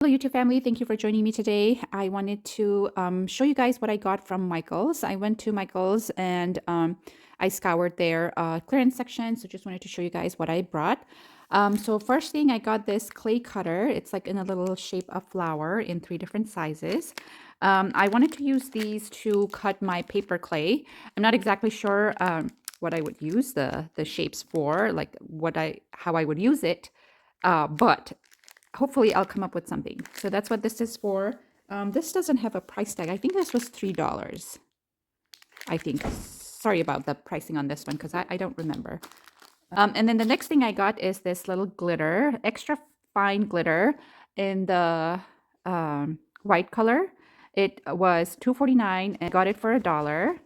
Hello, YouTube family. Thank you for joining me today. I wanted to show you guys what I got from Michael's. I went to Michael's and I scoured their clearance section. So just wanted to show you guys what I brought. So first thing, I got this clay cutter. It's like in a little shape of flower in 3 different sizes. I wanted to use these to cut my paper clay. I'm not exactly sure what I would use the shapes for, like how I would use it. But hopefully I'll come up with something. So that's what this is for. This doesn't have a price tag. I think this was $3. I think. Sorry about the pricing on this one because I don't remember. And then the next thing I got is this little glitter, extra fine glitter in the white color. It was $2.49 and I got it for $1.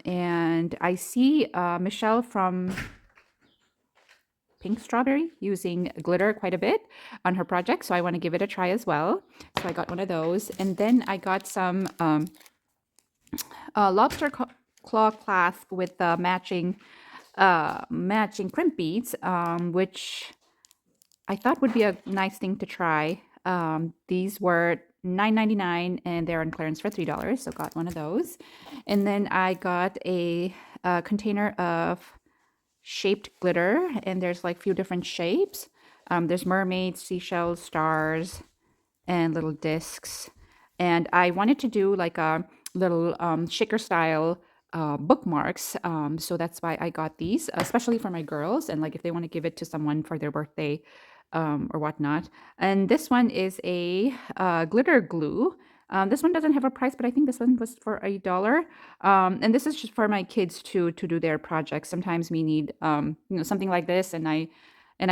And I see Michelle from Pink Strawberry using glitter quite a bit on her project, so I want to give it a try as well. So I got one of those, and then I got some lobster claw clasp with the matching crimp beads, which I thought would be a nice thing to try. These were $9.99 and they're on clearance for $3, so got one of those. And then I got a container of shaped glitter, and there's like a few different shapes. There's mermaids, seashells, stars, and little discs. And I wanted to do like a little shaker style bookmarks. So that's why I got these, especially for my girls, and like if they want to give it to someone for their birthday or whatnot. And this one is a glitter glue. This one doesn't have a price, but I think this one was for $1. And this is just for my kids to do their projects. Sometimes we need something like this, and I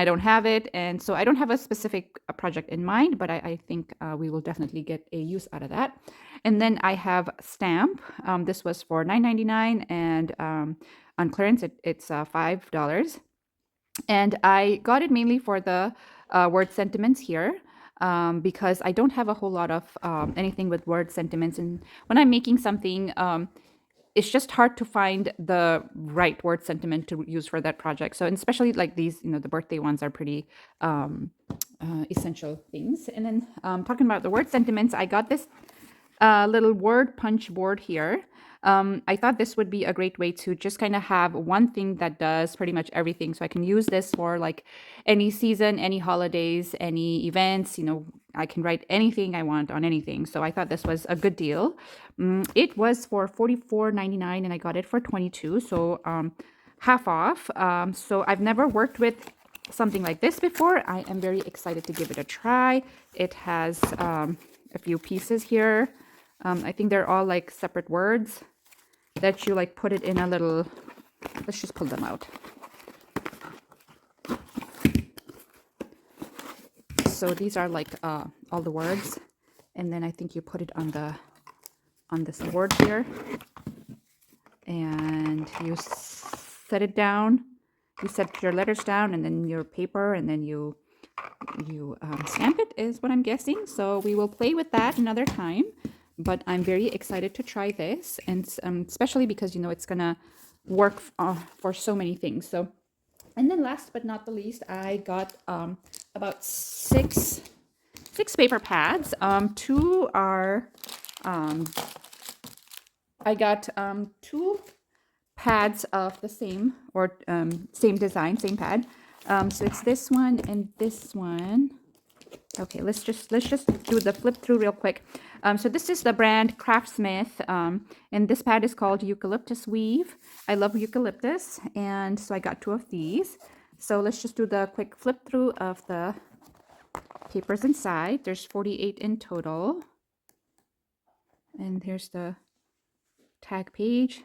don't have it, and so I don't have a specific project in mind, but I think we will definitely get a use out of that. And then I have stamp. This was for $9.99, and on clearance it's $5. And I got it mainly for the word sentiments here, because I don't have a whole lot of anything with word sentiments. And when I'm making something, it's just hard to find the right word sentiment to use for that project. So, and especially like these, the birthday ones are pretty essential things. And then talking about the word sentiments, I got this little word punch board here. I thought this would be a great way to just kind of have one thing that does pretty much everything. So I can use this for like any season, any holidays, any events. I can write anything I want on anything. So I thought this was a good deal. It was for $44.99 and I got it for $22. So half off. So I've never worked with something like this before. I am very excited to give it a try. It has a few pieces here. I think they're all like separate words that you like put it in a little, let's just pull them out. So these are like all the words, and then I think you put it on this board here, and you set it down. You set your letters down, and then your paper, and then you stamp it, is what I'm guessing. So we will play with that another time. But I'm very excited to try this, and especially because it's gonna work for so many things. So, and then last but not the least, I got about six paper pads. Two are I got two pads of the same same design, same pad. So it's this one and this one. Okay, let's just do the flip through real quick. So this is the brand Craftsmith, and this pad is called Eucalyptus Weave. I love eucalyptus, and so I got two of these. So let's just do the quick flip through of the papers inside. There's 48 in total. And here's the tag page.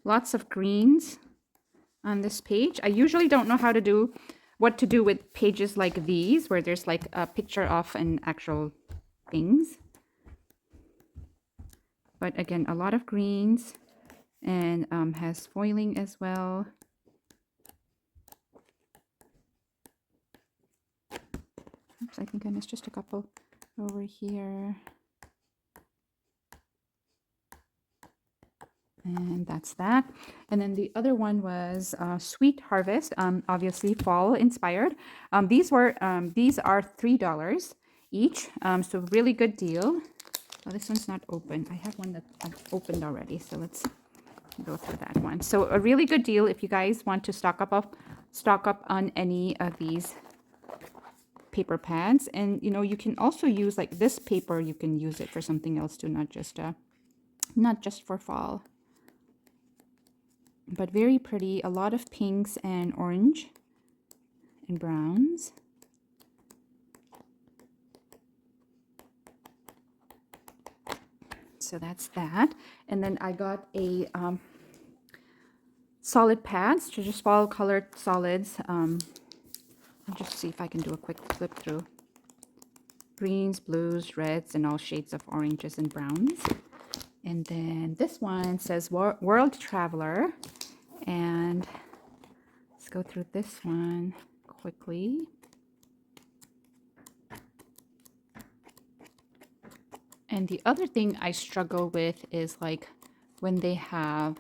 Lots of greens on this page. I usually don't know what to do with pages like these, where there's like a picture of an actual things. But again, a lot of greens, and has foiling as well. Oops, I think I missed just a couple over here. And that's that. And then the other one was Sweet Harvest, obviously fall inspired. These are $3 each, so really good deal. Oh, this one's not open. I have one that I've opened already, so let's go through that one. So a really good deal if you guys want to stock up on any of these paper pads. And you know, you can also use like this paper, you can use it for something else too, not just for fall. But very pretty, a lot of pinks and orange and browns. So that's that. And then I got a solid pads, to just fall colored solids. I'll just see if I can do a quick flip through. Greens, blues, reds, and all shades of oranges and browns. And then this one says World Traveler. And let's go through this one quickly. And the other thing I struggle with is like when they have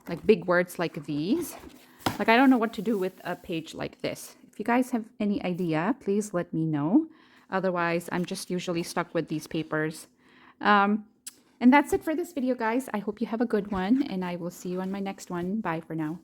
like big words like these. Like I don't know what to do with a page like this. If you guys have any idea, please let me know. Otherwise, I'm just usually stuck with these papers. And that's it for this video, guys. I hope you have a good one, and I will see you on my next one. Bye for now.